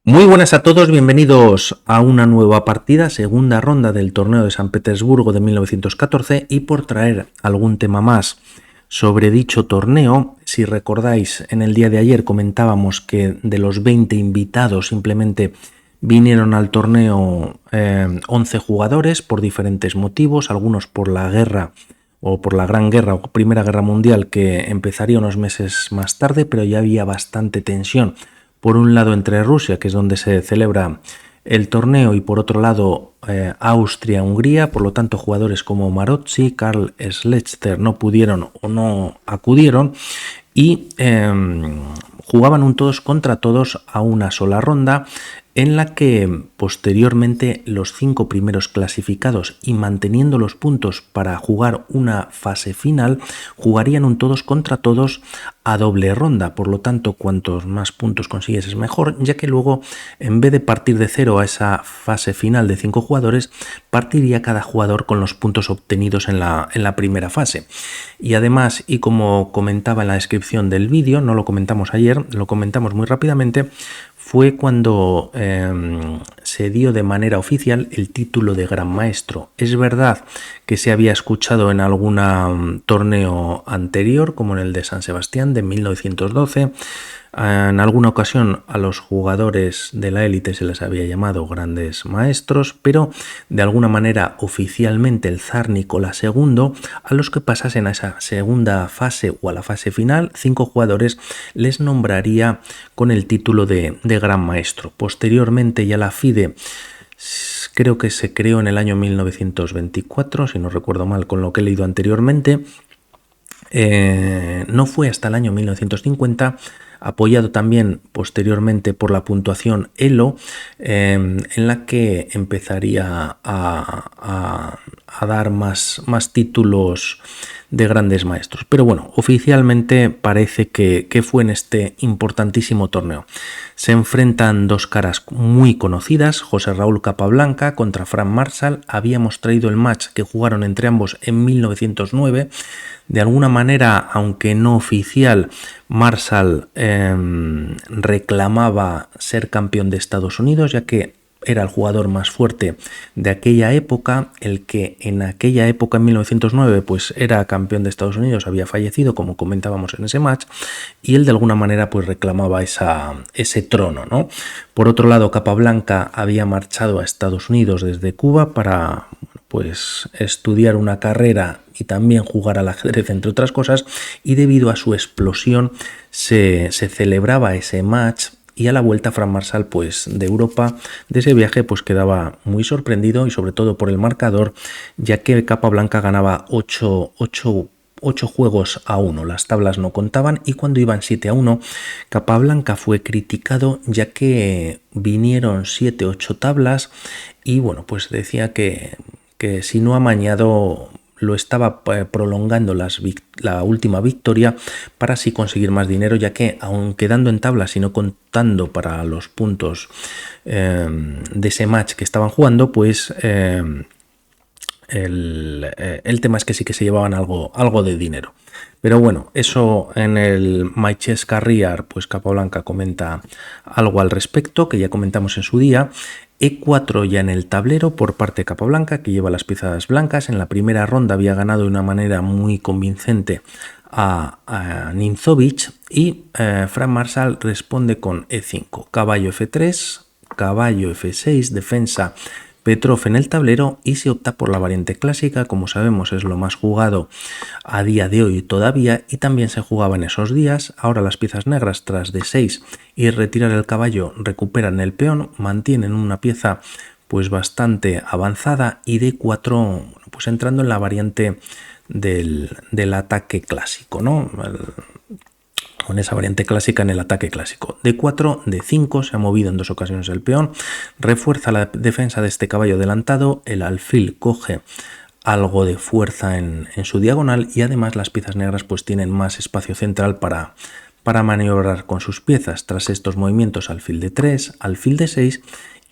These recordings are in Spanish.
Muy buenas a todos, bienvenidos a una nueva partida, segunda ronda del torneo de San Petersburgo de 1914 y por traer algún tema más sobre dicho torneo, si recordáis en el día de ayer comentábamos que de los 20 invitados simplemente vinieron al torneo 11 jugadores por diferentes motivos, algunos por la guerra o por la Gran Guerra o Primera Guerra Mundial que empezaría unos meses más tarde, pero ya había bastante tensión. Por un lado entre Rusia, que es donde se celebra el torneo, y por otro lado Austria-Hungría, por lo tanto jugadores como Marozzi, Karl Schlechter no pudieron o no acudieron y jugaban un todos contra todos a una sola ronda en la que posteriormente los 5 primeros clasificados y manteniendo los puntos para jugar una fase final jugarían un todos contra todos a doble ronda. Por lo tanto, cuantos más puntos consigues es mejor, ya que luego en vez de partir de cero a esa fase final de 5 jugadores, partiría cada jugador con los puntos obtenidos en la primera fase. Y además, y como comentaba en la descripción del vídeo, no lo comentamos ayer, lo comentamos muy rápidamente, fue cuando se dio de manera oficial el título de Gran Maestro. Es verdad que se había escuchado en algún torneo anterior, como en el de San Sebastián de 1912. En alguna ocasión a los jugadores de la élite se les había llamado grandes maestros, pero de alguna manera oficialmente el zar Nicolás II, a los que pasasen a esa segunda fase o a la fase final, 5 jugadores les nombraría con el título de gran maestro. Posteriormente ya la FIDE creo que se creó en el año 1924, si no recuerdo mal con lo que he leído anteriormente. No fue hasta el año 1950, apoyado también posteriormente por la puntuación ELO, en la que empezaría a dar más títulos de grandes maestros. Pero bueno, oficialmente parece que fue en este importantísimo torneo. Se enfrentan dos caras muy conocidas, José Raúl Capablanca contra Frank Marshall. Habíamos traído el match que jugaron entre ambos en 1909. De alguna manera, aunque no oficial, Marshall reclamaba ser campeón de Estados Unidos, ya que era el jugador más fuerte de aquella época, el que en aquella época, en 1909, pues era campeón de Estados Unidos, había fallecido, como comentábamos en ese match, y él de alguna manera pues reclamaba ese trono, ¿no? Por otro lado, Capablanca había marchado a Estados Unidos desde Cuba para pues estudiar una carrera y también jugar al ajedrez, entre otras cosas, y debido a su explosión se celebraba ese match. Y a la vuelta Frank Marshall pues de Europa, de ese viaje, pues quedaba muy sorprendido, y sobre todo por el marcador, ya que Capablanca ganaba 8 juegos a 1, las tablas no contaban, y cuando iban 7-1 Capablanca fue criticado, ya que vinieron 7-8 tablas y bueno, pues decía que si no amañado lo estaba prolongando la última victoria para así conseguir más dinero, ya que aun quedando en tablas y no contando para los puntos de ese match que estaban jugando, pues el tema es que sí que se llevaban algo de dinero. Pero bueno, eso en el My Chess Career, pues Capablanca comenta algo al respecto, que ya comentamos en su día. E4 ya en el tablero por parte de Capablanca, que lleva las piezas blancas. En la primera ronda había ganado de una manera muy convincente a Nimzovich, y Frank Marshall responde con E5, caballo F3, caballo F6, defensa Petrov en el tablero, y se opta por la variante clásica. Como sabemos, es lo más jugado a día de hoy todavía, y también se jugaba en esos días. Ahora las piezas negras, tras D6 y retirar el caballo, recuperan el peón, mantienen una pieza pues bastante avanzada, y D4 pues entrando en la variante del ataque clásico, ¿no? Con esa variante clásica en el ataque clásico. D4, D5, se ha movido en 2 ocasiones el peón, refuerza la defensa de este caballo adelantado, el alfil coge algo de fuerza en su diagonal, y además las piezas negras pues tienen más espacio central para maniobrar con sus piezas. Tras estos movimientos, alfil D3, alfil D6,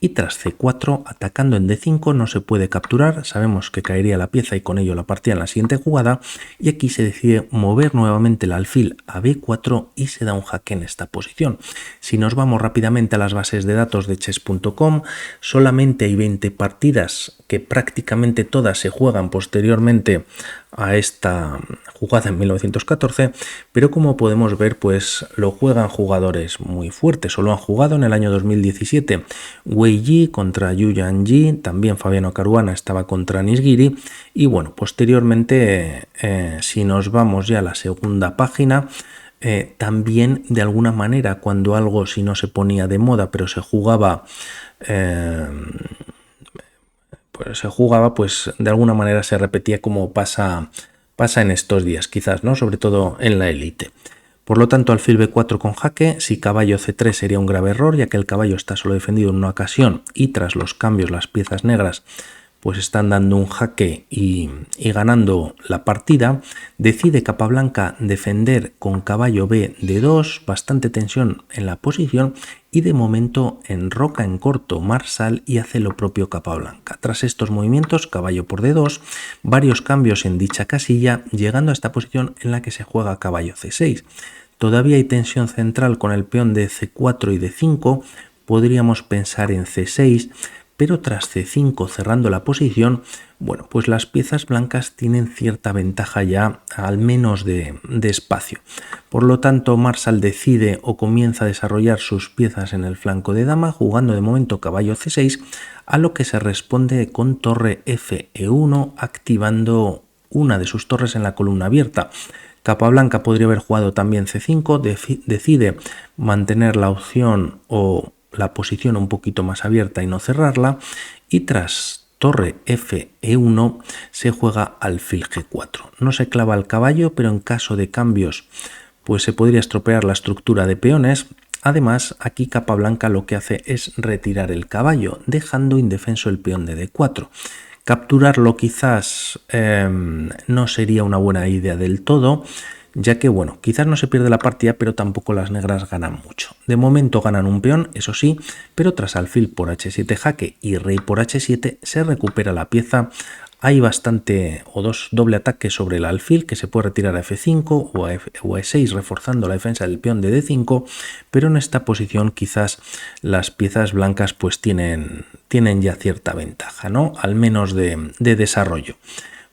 y tras C4 atacando en D5 no se puede capturar, sabemos que caería la pieza y con ello la partida en la siguiente jugada, y aquí se decide mover nuevamente el alfil a B4 y se da un jaque en esta posición. Si nos vamos rápidamente a las bases de datos de chess.com, solamente hay 20 partidas que prácticamente todas se juegan posteriormente a esta jugada en 1914, pero como podemos ver, pues lo juegan jugadores muy fuertes, o lo han jugado en el año 2017 Wei Yi contra Yu Yanji, también Fabiano Caruana estaba contra Nishigiri, y bueno, posteriormente si nos vamos ya a la segunda página, también de alguna manera cuando algo si no se ponía de moda pero se jugaba pues de alguna manera se repetía como pasa en estos días quizás, ¿no? Sobre todo en la élite. Por lo tanto, alfil B4 con jaque, si caballo C3 sería un grave error, ya que el caballo está solo defendido en una ocasión y tras los cambios las piezas negras pues están dando un jaque y ganando la partida. Decide Capablanca defender con caballo B D2, bastante tensión en la posición, y de momento enroca en corto Marsal y hace lo propio Capablanca. Tras estos movimientos, caballo por D2, varios cambios en dicha casilla, llegando a esta posición en la que se juega caballo C6. Todavía hay tensión central con el peón de C4 y D5, podríamos pensar en C6, pero tras C5 cerrando la posición, bueno, pues las piezas blancas tienen cierta ventaja ya, al menos de espacio. Por lo tanto, Marsal decide o comienza a desarrollar sus piezas en el flanco de dama, jugando de momento caballo C6, a lo que se responde con torre Fe1, activando una de sus torres en la columna abierta. Capablanca podría haber jugado también C5, decide mantener la opción o la posición un poquito más abierta y no cerrarla, y tras torre Fe1 se juega alfil G4. No se clava el caballo, pero en caso de cambios pues se podría estropear la estructura de peones. Además, aquí Capablanca lo que hace es retirar el caballo, dejando indefenso el peón de D4. Capturarlo quizás no sería una buena idea del todo, ya que, bueno, quizás no se pierde la partida, pero tampoco las negras ganan mucho. De momento ganan un peón, eso sí, pero tras alfil por H7 jaque y rey por H7 se recupera la pieza. Hay bastante doble ataque sobre el alfil, que se puede retirar a F5 o a E6 reforzando la defensa del peón de D5, pero en esta posición quizás las piezas blancas pues tienen ya cierta ventaja, ¿no? Al menos de desarrollo.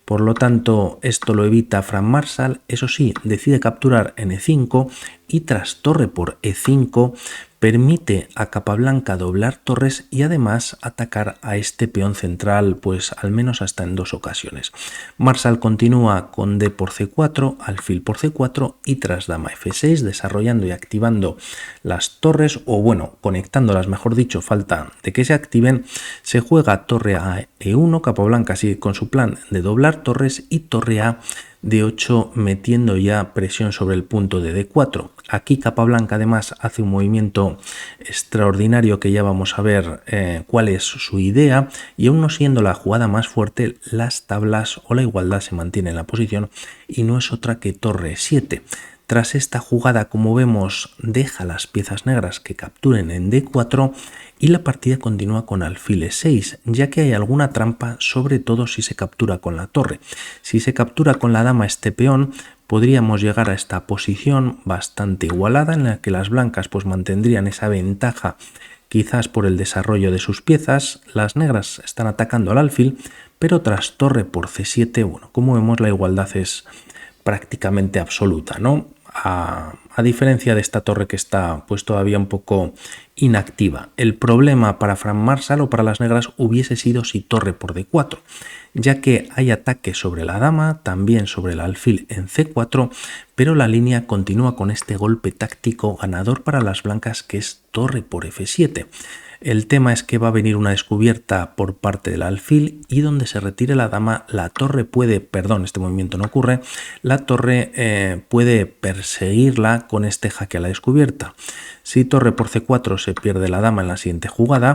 Por lo tanto, esto lo evita Frank Marsal, eso sí, decide capturar en E5 y tras torre por E5 permite a Capablanca doblar torres y además atacar a este peón central, pues al menos hasta en 2 ocasiones. Marsal continúa con D por C4, alfil por C4 y tras dama F6, desarrollando y activando las torres, o bueno, conectándolas, mejor dicho, falta de que se activen. Se juega torre a E1, Capablanca sigue con su plan de doblar torres, y torre a D8 metiendo ya presión sobre el punto de D4. Aquí Capablanca además hace un movimiento extraordinario que ya vamos a ver cuál es su idea, y aún no siendo la jugada más fuerte, las tablas o la igualdad se mantiene en la posición y no es otra que torre 7. Tras esta jugada, como vemos, deja las piezas negras que capturen en D4 y la partida continúa con alfil E6, ya que hay alguna trampa, sobre todo si se captura con la torre. Si se captura con la dama este peón, podríamos llegar a esta posición bastante igualada en la que las blancas pues mantendrían esa ventaja quizás por el desarrollo de sus piezas. Las negras están atacando al alfil, pero tras torre por C7, bueno, como vemos la igualdad es prácticamente absoluta, ¿no? A diferencia de esta torre que está pues todavía un poco inactiva. El problema para Frank Marsal o para las negras hubiese sido si torre por D4, ya que hay ataque sobre la dama, también sobre el alfil en C4, pero la línea continúa con este golpe táctico ganador para las blancas, que es torre por F7. El tema es que va a venir una descubierta por parte del alfil, y donde se retire la dama, la torre puede, este movimiento no ocurre, la torre puede perseguirla con este jaque a la descubierta. Si torre por C4 se pierde la dama en la siguiente jugada,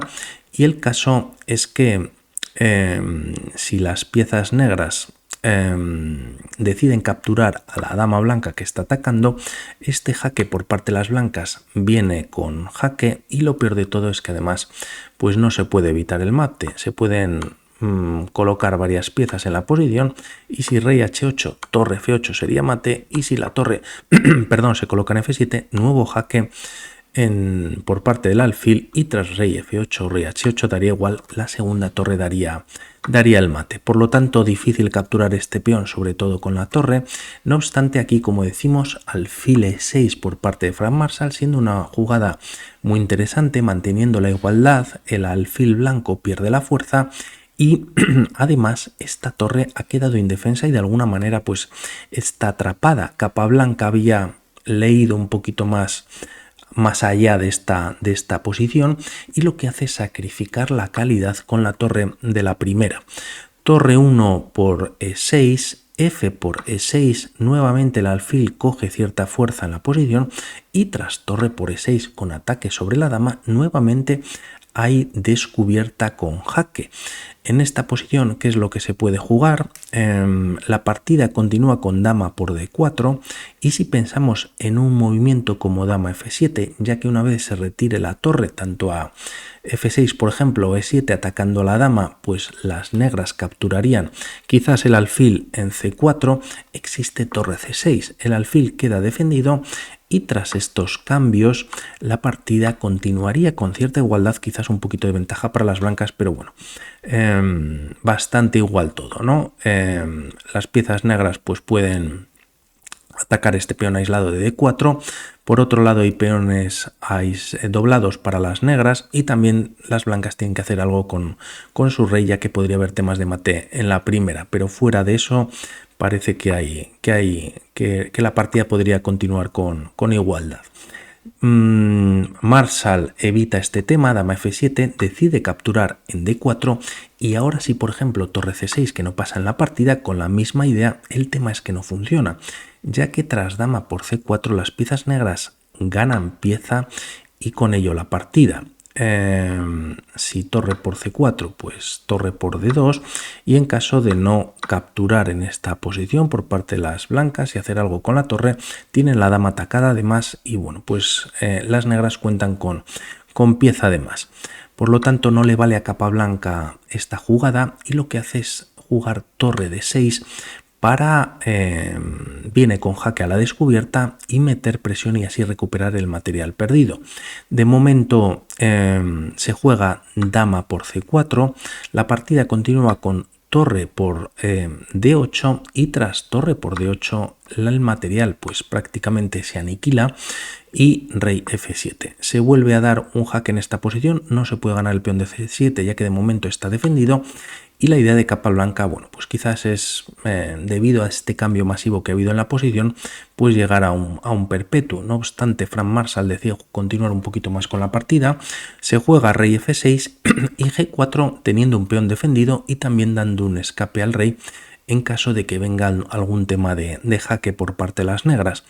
y el caso es que si las piezas negras deciden capturar a la dama blanca que está atacando, este jaque por parte de las blancas viene con jaque y lo peor de todo es que además pues no se puede evitar el mate, se pueden colocar varias piezas en la posición y si rey h8, torre f8 sería mate y si la torre perdón, se coloca en f7, nuevo jaque por parte del alfil y tras rey f8 rey h8 daría igual, la segunda torre daría el mate. Por lo tanto, difícil capturar este peón, sobre todo con la torre. No obstante, aquí, como decimos, alfil e6 por parte de Frank Marshall, siendo una jugada muy interesante, manteniendo la igualdad, el alfil blanco pierde la fuerza y además esta torre ha quedado indefensa y de alguna manera pues está atrapada. Capablanca había leído un poquito más allá de esta posición y lo que hace es sacrificar la calidad con la torre de la primera. Torre 1 por e6, f por e6, nuevamente el alfil coge cierta fuerza en la posición y tras torre por e6 con ataque sobre la dama, nuevamente hay descubierta con jaque. En esta posición, ¿qué es lo que se puede jugar? La partida continúa con dama por d4 y si pensamos en un movimiento como dama f7, ya que una vez se retire la torre tanto a f6 por ejemplo o e7 atacando a la dama, pues las negras capturarían quizás el alfil en c4, existe torre c6, el alfil queda defendido y tras estos cambios la partida continuaría con cierta igualdad, quizás un poquito de ventaja para las blancas, pero bueno, bastante igual todo, ¿no? Las piezas negras pues pueden atacar este peón aislado de d4, por otro lado hay peones doblados para las negras y también las blancas tienen que hacer algo con su rey, ya que podría haber temas de mate en la primera, pero fuera de eso parece que la partida podría continuar con igualdad. Marshall evita este tema, dama f7, decide capturar en d4 y ahora sí, por ejemplo, torre c6 que no pasa en la partida, con la misma idea, el tema es que no funciona, ya que tras dama por c4 las piezas negras ganan pieza y con ello la partida. Si torre por c4, pues torre por d2 y en caso de no capturar en esta posición por parte de las blancas y hacer algo con la torre, tienen la dama atacada además y bueno, pues las negras cuentan con pieza de más. Por lo tanto, no le vale a Capablanca esta jugada y lo que hace es jugar torre de 6 para viene con jaque a la descubierta y meter presión y así recuperar el material perdido. De momento se juega dama por c4, la partida continúa con torre por d8 y tras torre por d8 el material pues prácticamente se aniquila y rey f7. Se vuelve a dar un jaque en esta posición, no se puede ganar el peón de c7 ya que de momento está defendido y la idea de Capablanca, bueno, pues quizás es debido a este cambio masivo que ha habido en la posición, pues llegar a un perpetuo. No obstante, Frank Marshall decide continuar un poquito más con la partida, se juega rey f6 y g4 teniendo un peón defendido y también dando un escape al rey en caso de que venga algún tema de jaque por parte de las negras.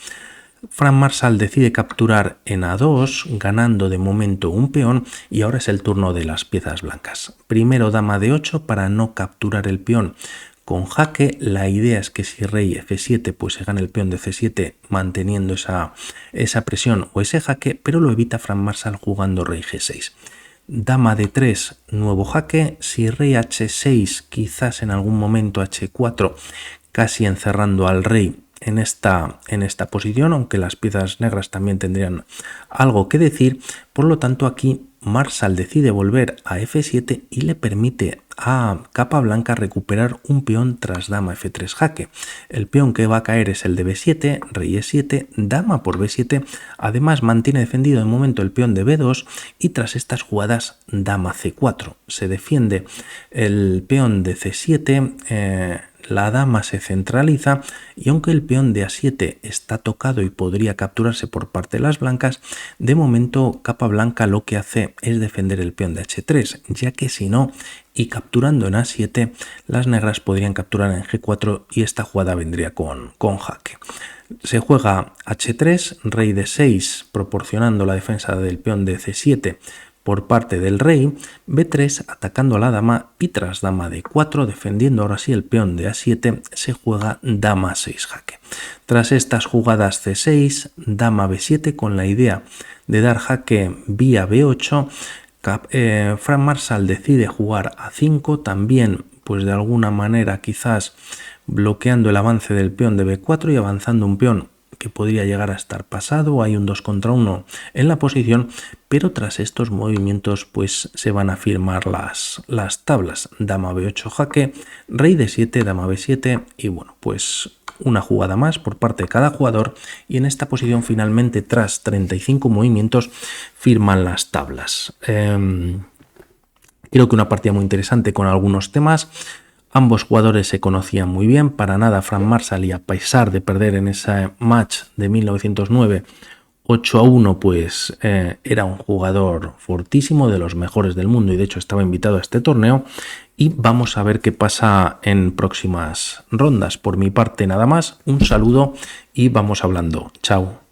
Frank Marshall decide capturar en a2, ganando de momento un peón y ahora es el turno de las piezas blancas. Primero dama d8 para no capturar el peón con jaque. La idea es que si rey f7 pues se gana el peón de c7 manteniendo esa presión o ese jaque, pero lo evita Frank Marshall jugando rey g6. Dama d3, nuevo jaque. Si rey h6, quizás en algún momento h4, casi encerrando al rey en esta posición, aunque las piezas negras también tendrían algo que decir. Por lo tanto, aquí Marshall decide volver a f7 y le permite a Capablanca recuperar un peón tras dama f3 jaque. El peón que va a caer es el de b7, rey e7, dama por b7. Además mantiene defendido de momento el peón de b2 y tras estas jugadas dama c4. Se defiende el peón de c7, la dama se centraliza y aunque el peón de a7 está tocado y podría capturarse por parte de las blancas, de momento Capablanca lo que hace es defender el peón de h3, ya que si no, y capturando en a7, las negras podrían capturar en g4 y esta jugada vendría con jaque. Se juega h3, rey d6, proporcionando la defensa del peón de c7 por parte del rey, b3 atacando a la dama y tras dama d4, defendiendo ahora sí el peón de a7, se juega dama 6 jaque. Tras estas jugadas c6, dama b7 con la idea de dar jaque vía b8, Frank Marshall decide jugar a5, también pues de alguna manera quizás bloqueando el avance del peón de b4 y avanzando un peón que podría llegar a estar pasado. Hay un 2 contra 1 en la posición, pero tras estos movimientos pues se van a firmar las tablas. Dama b8 jaque, rey d7, dama b7 y bueno, pues una jugada más por parte de cada jugador y en esta posición finalmente tras 35 movimientos firman las tablas. Creo que una partida muy interesante con algunos temas. Ambos jugadores se conocían muy bien, para nada Frank Marshall, y a pesar de perder en ese match de 1909 8-1, pues era un jugador fortísimo, de los mejores del mundo y de hecho estaba invitado a este torneo. Y vamos a ver qué pasa en próximas rondas. Por mi parte nada más, un saludo y vamos hablando. Chao.